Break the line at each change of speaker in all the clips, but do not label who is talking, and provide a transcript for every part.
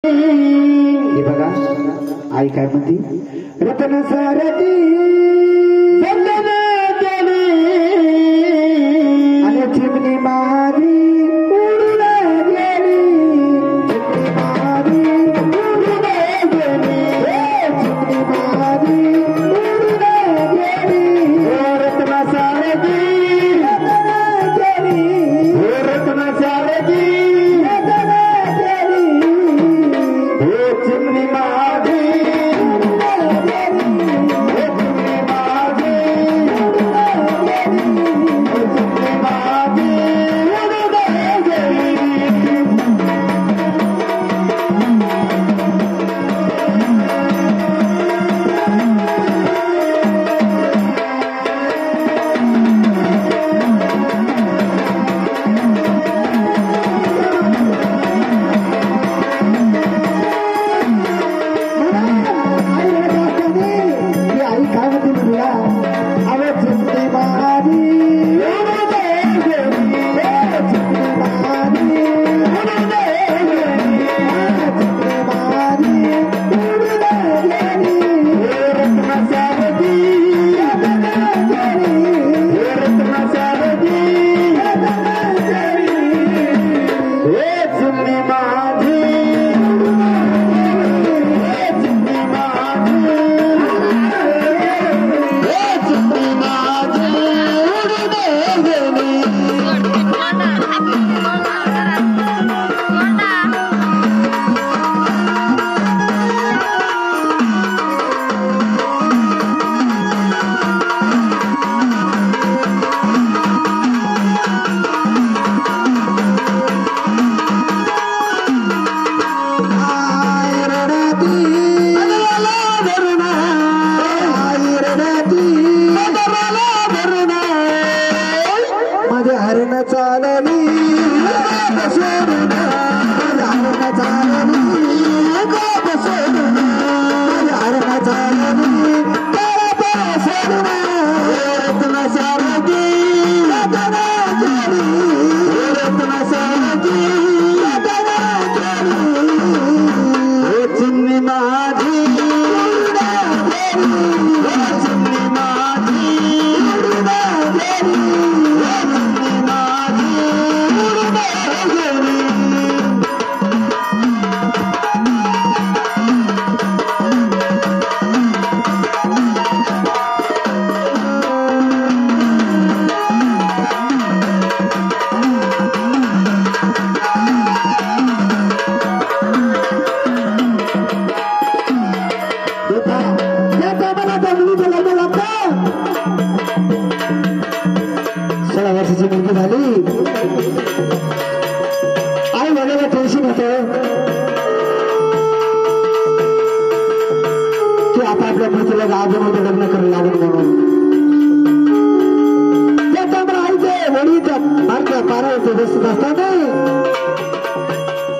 हे बघा आई काय म्हणते रतन सारथी आणि चिमणी मारी उडून गेली चिमणी मारी उडून गेली चिमणी मारी उडून गेली रतन सारथी रतन सारथी चिमणी मारी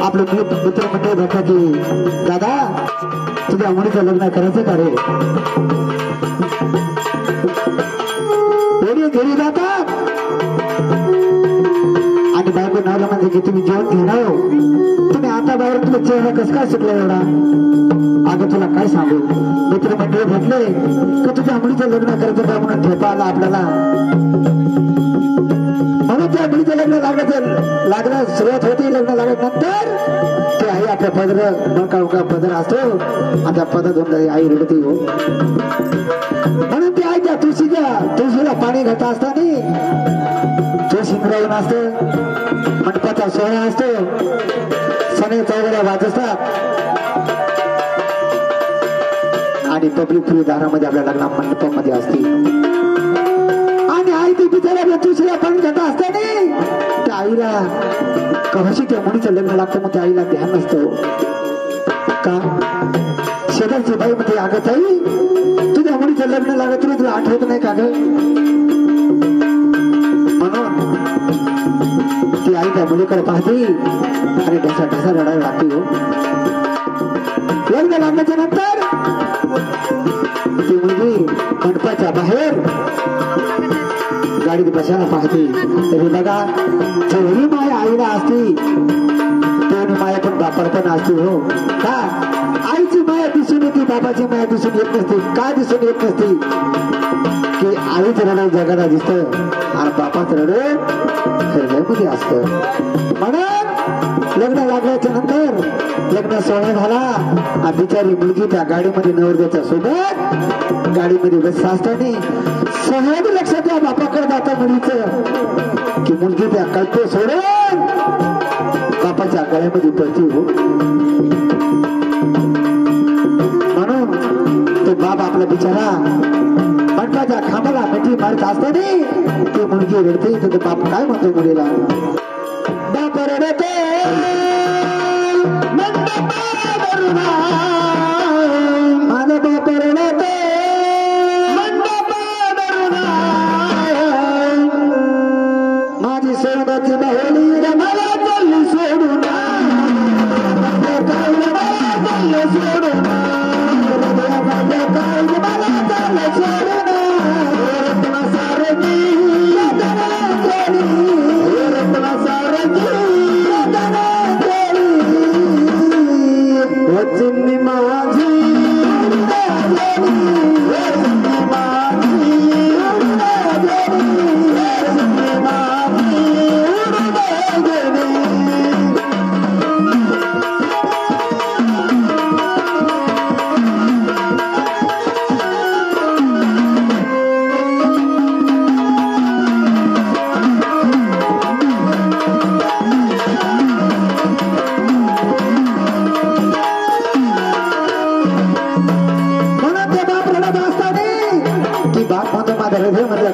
आपले मित्र मंडळ भेटला की दादा तुझ्या मुलीचं लग्न करायचं का रे घरी जातात आणि बायको नावला म्हणजे की तुम्ही जेवण घेणार तुम्ही आता बाहेर तुला चेहरा कसं काय सुटला एवढा अगं तुला काय सांगू मित्र मंडळ भेटले का तुझ्या मुलीचं लग्न करायचं का म्हणून ठेपा आला आपल्याला म्हणून त्या मुलीचं लग्न लागलं सुरुवात होती लग्न लागत नंतर ते आई आपल्या पदर पदर असतो आणि त्या पदर धुवून आई रडते हो म्हणून ते आई त्या तुळशीला पाणी घालता असताना तुळशी मिळवून असतं मंडपाचा सोहळा असतो सणे चौघड्या वाज असतात आणि पब्लिक फ्री दारामध्ये आपल्या लग्ना मंडपामध्ये असते आणि आई ती बिचारा तुळशीला पाणी घालता असताना त्या आईला कशी त्या मुलीचं लग्न लागतं मग त्या आईला ध्यान नसतं का शेजारची बाई मध्ये अगं ताई तुझ्या मुलीचं लग्न लागत तुला आठवत नाही का ग म्हणून ती आई त्या मुलीकडे पाहते आणि ढसा ढसा रडायला लागते हो लग्न लागण्याच्या नंतर ती मुलगी मंडपाच्या बाहेर गाडीत बसायला पाहते तरी बघा जेवढी माया आईला असती तेवढी माया पण बापाला पण असते हो का. आईची माया दिसून येते, बाबाची माया दिसून येत नसते. का दिसून येत नसते की आईच रडत जगाला दिसत आणि बापाच रडत हृदयामध्ये असत. म्हणून लग्न लागल्याच्या नंतर लग्न सोहळा झाला, बिचारी मुलगी त्या गाडीमध्ये नवरदेच्या सोबत गाडीमध्ये बसत असताना सहज लक्षात त्या बापाकडे जातं मुलीचं की मुलगी त्या कल्पे सोडून बापाच्या गळ्यामध्ये पडती हो. म्हणून तो बाप आपला बिचारा मंडपाच्या खांबाला मिठी मारत असताना ती मुलगी रडते. तर तो बाप काय म्हणतो मुलीला, बाप रडते माझा बाप रडते माझी सोडाची बाहुली मला चालली सोडून सोडून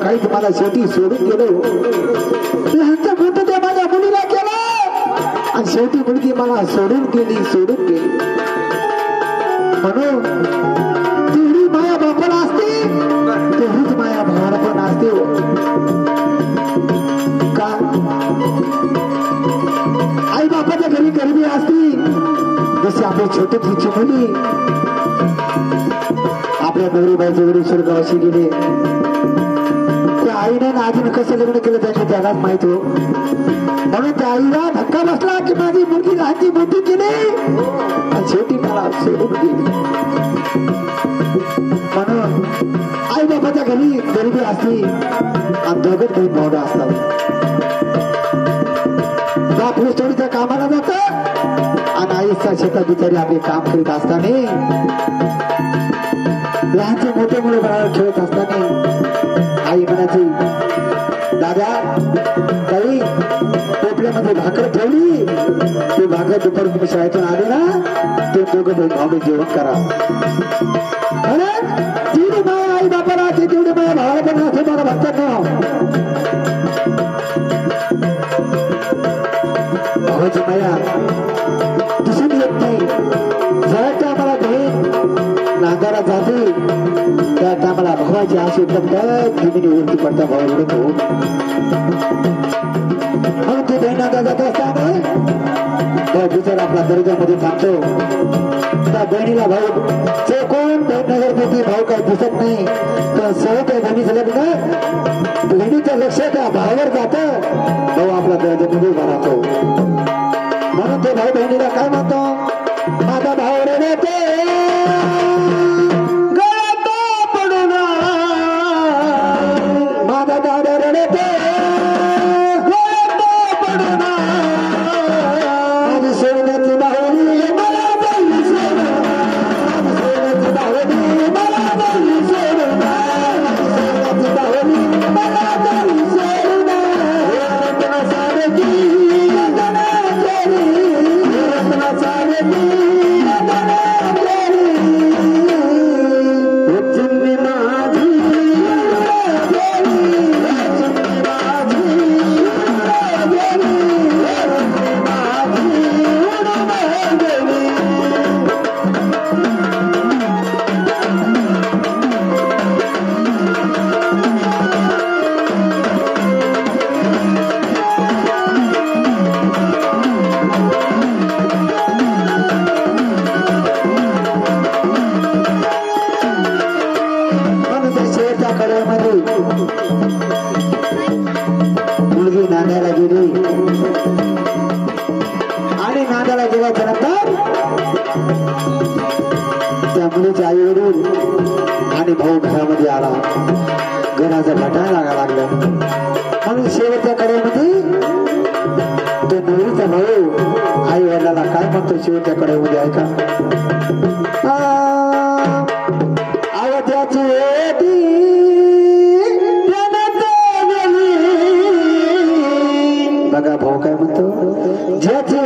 काही तुम्हाला शेवटी सोडून गेलो. लहानचं मोठं ते माझ्या मुलीला केलं आणि शेवटी मुलगी मला सोडून गेली. म्हणून तेवढी माया बापाला असते तेवढीच माया भावाला पण असते का. आई बापाच्या घरी गरिबी असती, जशी आपली छोटी मुली आपल्या नवरीबाईच्या घरी स्वर्गवासी गेले. आईने आजीने कसं लग्न केलं त्याच्या जगात माहित हो. म्हणून त्या आईला धक्का बसला की माझी मुलगी लहानची मोठी केली आणि शेवटी मला सोडून गेली. म्हणून आई बाबाच्या घरी गरिबी असली आणि दोघं काही भावडं असतात. बाप ऊसतोडीच्या कामाला जात आणि आईच्या शेतात बिचारी आपले काम करीत असताना लहानचे मोठे मुळे बाळाला खेळत असताना आई म्हणायची, दादा ताई टोपल्यामध्ये भाकर ठेवली, ती भाकर दुपारी तुम्ही शाळेतून आले ना ते दोघं बहीण भाऊ जेवण करा. तेवढी माया आई बापाला असते तेवढी माया भावाला पण असते. मला भक्तांना भावाची माया दिसून येत नाही. जरा त्या मला बहीण नांदारा जाते त्या टायमाला भावाची आशी जमिनीवरती पडता भाव रडतो. म्हणून ते बहीण नांदा जात असताना त्या बिचारा आपल्या दर्जामध्ये थांबतो. त्या बहिणीला भाऊ कोण बहीण नगर भाऊ काही दिसत नाही तर सहज त्या बहिणीचं लग्न बहिणीचं लक्ष त्या भावावर जातं. भाऊ आपल्या दर्जामध्ये उभा राहतो. म्हणून ते भाऊ बहिणीला काय म्हणतो, माझा भाऊ रडते
Thank you.
त्या मुलीचे आई वडील आणि भाऊ घरामध्ये आला. घराचं भटायला लागलं म्हणून शेवटच्या कडेमध्ये तो मुलीचा भाऊ आई वडिलाला काय म्हणतो शेवटच्या कडेमध्ये ऐका. आवड्याची बघा भाऊ काय म्हणतो. ज्याची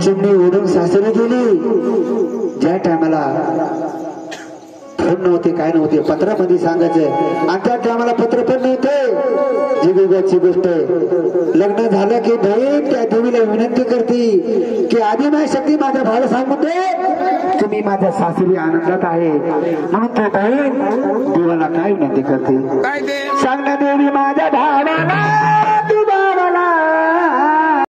चिमणी उडून सासरी गेली. ज्या टायमाला फोन नव्हते काय नव्हते पत्रामध्ये सांगायचं आणि त्या टायमाला पत्र पण नव्हते. जी वेगळ्याची गोष्ट आहे लग्न झालं की बहीण त्या देवीला विनंती करते की आधी माझी शक्ती माझ्या भावाला सांगून दे तुम्ही माझ्या सासरी आनंदात आहे. म्हणून तो बहीण देवाला काय विनंती करते. सांग ना देवी माझ्या भावाला